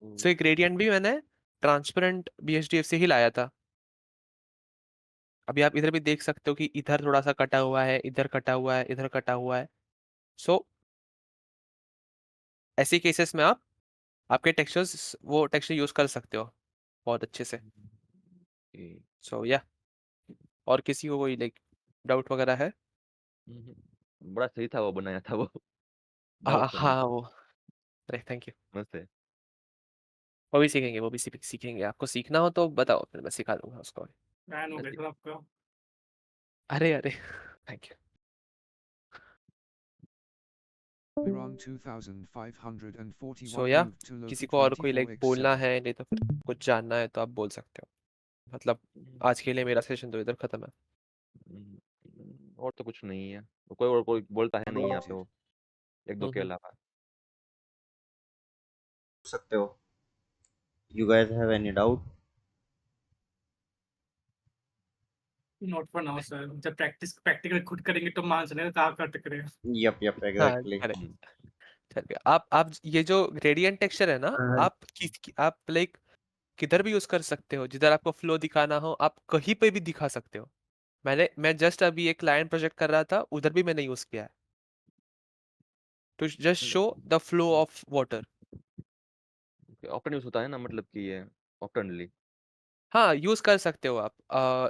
सो ये ओके। ग्रेडियंट भी मैंने ट्रांसपेरेंट BSDF से ही लाया था। अभी आप इधर भी देख सकते हो कि इधर थोड़ा सा कटा हुआ है, इधर कटा हुआ है, इधर कटा हुआ है। सो ऐसे केसेस में आप आपके टेक्सचर्स वो टेक्सचर यूज कर सकते हो बहुत अच्छे से। ओके। सो या और किसी को कोई लाइक डाउट वगैरह है? बड़ा सही था वो बनाया था वो। हाँ डाउट तो नहीं हाँ था। वो, अरे थैंक यू। मस्त है। वो भी सीखेंगे, वो भी सीखेंगे। आपको सीखना हो तो बताओ, फिर मैं सिखा दूंगा उसको। बैन हो मैं गया सीख- था आपका। अरे अरे थैंक यू। Miran 2541 सो या moved to किसी Loki को और कोई लाइक बोलना 24x7. है, नहीं तो फिर कुछ जानना है तो आप बोल सकते हो। मतलब आज के लिए मेरा सेशन तो इधर खत्म है। और तो कुछ नहीं है। कोई बोलता है नहीं यहाँ पे Noted. वो, एक दो के हम्म। अलावा। सकते हो। You guys have any doubt? Not for now sir, जब प्रैक्टिकल खुद करेंगे तो मान चलेगा कहाँ कट करेगा। Yep, हाँ exactly. अरे हम्म, चलिए, आप ये जो ग्रेडियंट टेक्सचर है ना, आप लाइक किधर भी यूज कर सकते हो। जिधर आपको फ्लो दिखाना हो आप कहीं पे भी दिखा सकते हो। मैं जस्ट अभी एक क्लाइंट प्रोजेक्ट कर रहा था, उधर भी मैंने यूज किया है to just show the flow of water. Often use होता है ना, मतलब कि ये ऑप्टनली। हाँ यूज कर सकते हो आप।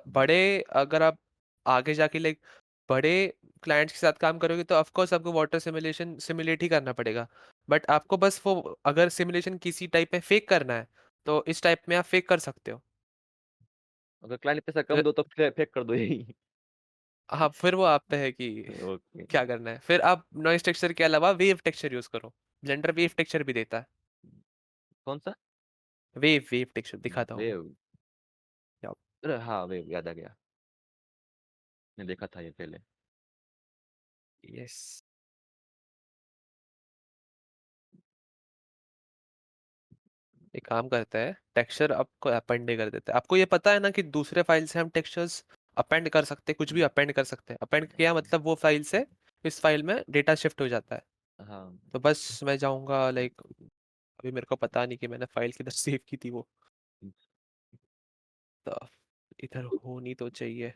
बड़े अगर आप आगे जाके लाइक बड़े क्लाइंट्स के साथ काम करोगे तो ऑफ कोर्स आपको वाटर सिमुलेशन सिमुलेट ही करना पड़ेगा। बट आपको बस वो अगर सिमुलेशन किसी टाइप में फेक करना है तो इस टाइप में आप फेक कर सकते हो। अगर क्लाइंट पैसा कम फिर- दो तो फेक कर दो यही। हाँ फिर वो आप पे है कि ओके। क्या करना है। फिर आप नॉइस टेक्सचर के अलावा वेव टेक्सचर यूज करो। ब्लेंडर वेव टेक्सचर भी देता है। कौन सा? वेव टेक्सचर दिखाता हूँ मैं। वेव। या- अरे हाँ, वेव याद आ गया। मैं देखा था ये पहले। यस। एक काम करता है, टेक्सचर आपको अपेंड कर देता है। आपको ये पता है ना कि दूसरे फाइल से हम टेक्सचर्स अपेंड कर सकते हैं, कुछ भी अपेंड कर सकते हैं। अपेंड किया मतलब वो फाइल से इस फाइल में डेटा शिफ्ट हो जाता है। हाँ। तो बस मैं जाऊंगा लाइक, अभी मेरे को पता नहीं कि मैंने फाइल किधर सेव की थी वो, तो इधर होनी तो चाहिए।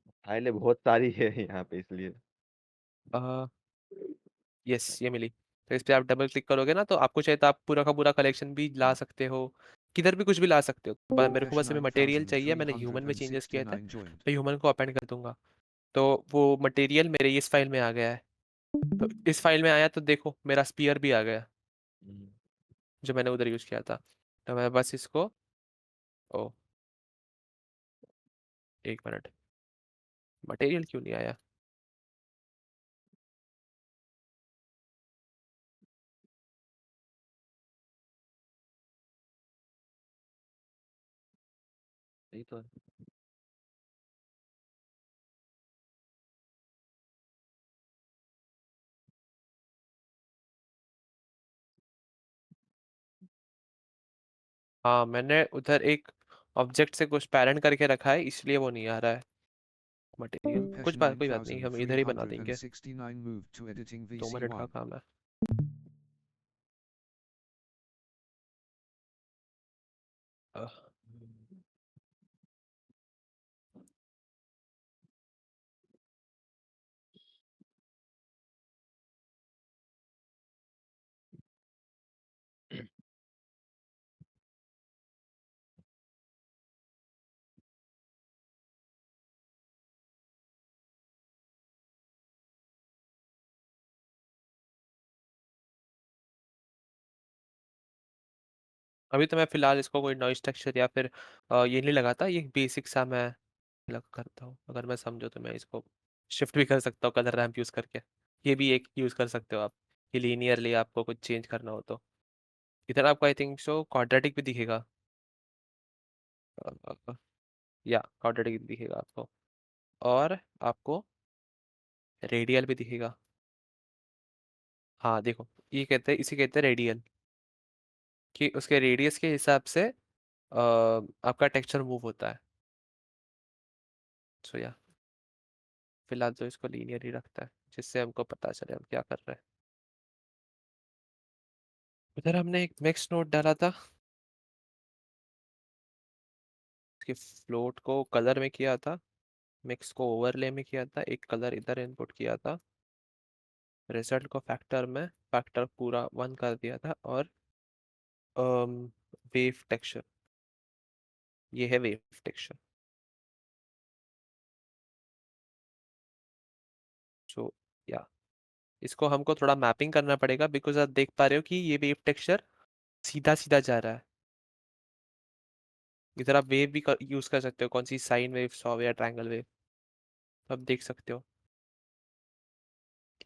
फाइलें बहुत सारी है यहाँ पे इसलिए। यस ये मिली। तो इस पे आप डबल क्लिक करोगे ना, तो आपको चाहिए तो आप पूरा का पूरा कलेक्शन भी ला सकते हो, किधर भी कुछ भी ला सकते हो। मेरे को Pesh बस अभी मटेरियल चाहिए, मैंने ह्यूमन में चेंजेस किए थे 9369 joined. तो ह्यूमन को अपेंड कर दूंगा। तो वो मटेरियल मेरे इस फाइल में आ गया है। तो इस फाइल में आया तो देखो मेरा स्पीयर भी आ गया हम्म, जो मैंने उधर यूज किया था। तो मैं बस इसको, ओ एक मिनट, मटेरियल क्यों नहीं आया? यही तो है। हाँ मैंने उधर एक ऑब्जेक्ट से कुछ पैरेंट करके रखा है, इसलिए वो नहीं आ रहा है मटेरियल। Pesh कोई बात नहीं, हम इधर ही बना देंगे। 9369 moved to editing 2 मिनट का VC1. काम है। अह, अभी तो मैं फिलहाल इसको कोई नॉइस टेक्सचर या फिर ये नहीं लगाता। ये बेसिक सा मैं लग करता हूँ। अगर मैं समझो तो मैं इसको शिफ्ट भी कर सकता हूँ कलर रैंप यूज करके। ये भी एक यूज कर सकते हो आप, ये लीनियरली आपको कुछ चेंज करना हो तो। इधर आपको आई थिंक सो क्वाड्रेटिक भी दिखेगा, या क्वाड्रेटिक भी दिखेगा आपको, और आपको रेडियल भी दिखेगा। हाँ देखो, ये कहते हैं, इसे कहते हैं रेडियल, कि उसके रेडियस के हिसाब से आपका टेक्सचर मूव होता है। सो या फिलहाल तो इसको लीनियर ही रखता है, जिससे हमको पता चले हम क्या कर रहे हैं। उधर हमने एक मिक्स नोट डाला था, उसके फ्लोट को कलर में किया था। मिक्स को ओवरले में किया था, एक कलर इधर इनपुट किया था, रिजल्ट को फैक्टर में फैक्टर पूरा 1 कर दिया था, और वेव टेक्सचर, ये है वेव टेक्सचर। सो या इसको हमको थोड़ा मैपिंग करना पड़ेगा, बिकॉज आप देख पा रहे हो कि ये वेव टेक्सचर सीधा सीधा जा रहा है। इधर आप वेव भी यूज कर सकते हो, कौन सी साइन वेव, सॉ वेव या ट्रायंगल वेव, तो आप देख सकते हो।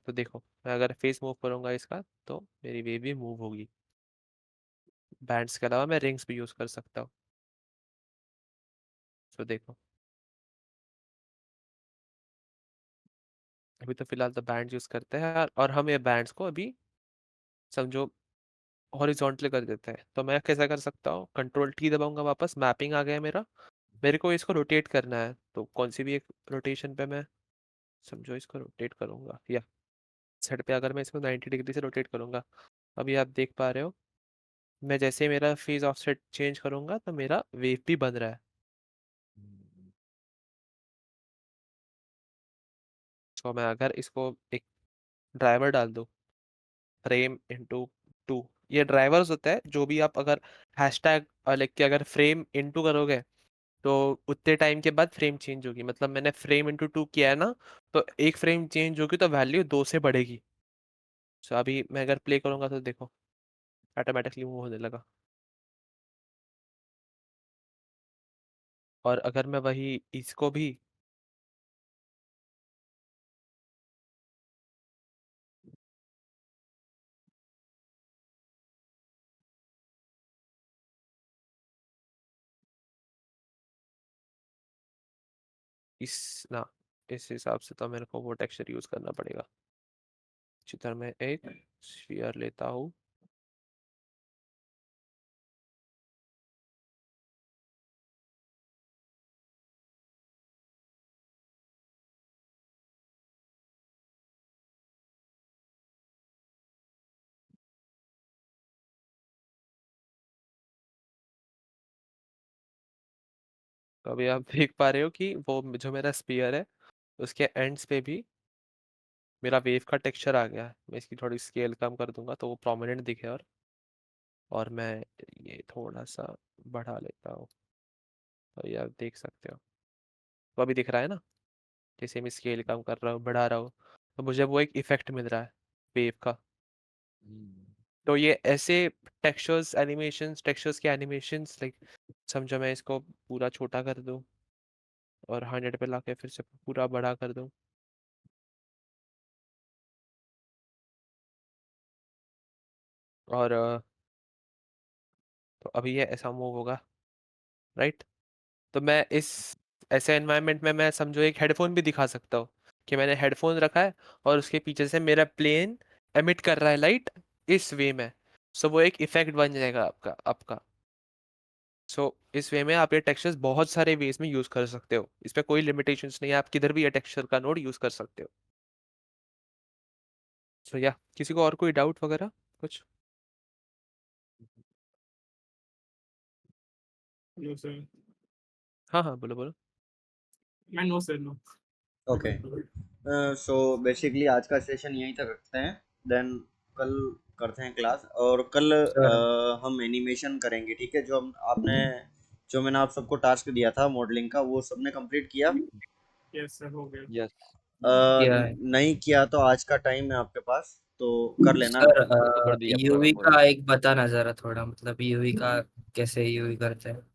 तो देखो मैं अगर फेस मूव करूंगा इसका तो मेरी वेव भी मूव होगी। बैंड्स के अलावा मैं रिंग्स भी यूज कर सकता हूँ। तो देखो अभी तो फिलहाल तो बैंड यूज करते हैं, और हम ये बैंड्स को अभी समझो हॉरिजॉन्टली कर देते हैं। तो मैं कैसा कर सकता हूँ, कंट्रोल टी दबाऊंगा, वापस मैपिंग आ गया मेरा। मेरे को इसको रोटेट करना है, तो कौन सी भी एक रोटेशन पे मैं समझो इसको रोटेट करूंगा, या सेट पे अगर मैं इसको 90 डिग्री से रोटेट करूंगा, अभी आप देख पा रहे हो मैं जैसे मेरा फेज ऑफसेट चेंज करूंगा तो मेरा वेव भी बन रहा है। तो मैं अगर इसको एक ड्राइवर डाल दूं, फ्रेम इनटू 2, ये ड्राइवर्स होता है जो भी आप अगर हैशटैग लिख के अगर फ्रेम इनटू करोगे तो उतने टाइम के बाद फ्रेम चेंज होगी। मतलब मैंने फ्रेम इनटू 2 किया है ना, तो एक फ्रेम चेंज होगी तो वैल्यू 2 से बढ़ेगी। सो अभी मैं अगर प्ले करूंगा तो देखो ऑटोमेटिकली मूव होने लगा। और अगर मैं वही इसको भी इस ना इस हिसाब से, तो मेरे को वो टेक्सचर यूज करना पड़ेगा। जिधर मैं एक स्फीयर लेता हूँ, तो अभी आप देख पा रहे हो कि वो जो मेरा स्पीयर है उसके एंड्स पे भी मेरा वेव का टेक्सचर आ गया है। मैं इसकी थोड़ी स्केल कम कर दूंगा तो वो प्रोमिनेंट दिखे, और मैं ये थोड़ा सा बढ़ा लेता हूँ, तो ये आप देख सकते हो। तो अभी दिख रहा है ना, जैसे मैं स्केल कम कर रहा हूँ बढ़ा रहा हूँ तो मुझे वो एक इफेक्ट मिल रहा है वेव का। तो ये ऐसे टेक्सचर्स के एनिमेशंस लाइक समझो मैं इसको पूरा छोटा कर दूं और 100 पे लाके फिर से पूरा बड़ा कर दूं, और तो अभी ये ऐसा मूव होगा, राइट। तो मैं इस ऐसे एनवायरनमेंट में मैं समझो एक हेडफोन भी दिखा सकता हूँ कि मैंने हेडफोन रखा है और उसके पीछे से मेरा प्लेन एमिट कर रहा है लाइट इस वे में। सो वो एक इफेक्ट बन जाएगा आपका। सो इस वे में आप ये टेक्सचर्स बहुत सारे वेज में यूज कर सकते हो, इस पे कोई लिमिटेशंस नहीं है, आप किधर भी ये टेक्सचर का नोड यूज कर सकते हो। सो या किसी को और कोई डाउट वगैरह कुछ? No sir. हाँ हाँ बोलो बोलो। मैं no sir no. Okay, so basically आज का सेशन यहीं तक रखते हैं, देन कल करते हैं क्लास, और कल हम एनिमेशन करेंगे, ठीक है। जो मैंने आप सबको टास्क दिया था मॉडलिंग का, वो सबने कंप्लीट किया? यस सर हो गया। यस नहीं किया तो आज का टाइम है आपके पास, तो कर लेना। सर तो कर दिया पूरा यूवी पूरा। का एक बताना जरा थोड़ा, मतलब यूवी का कैसे यूवी करते हैं।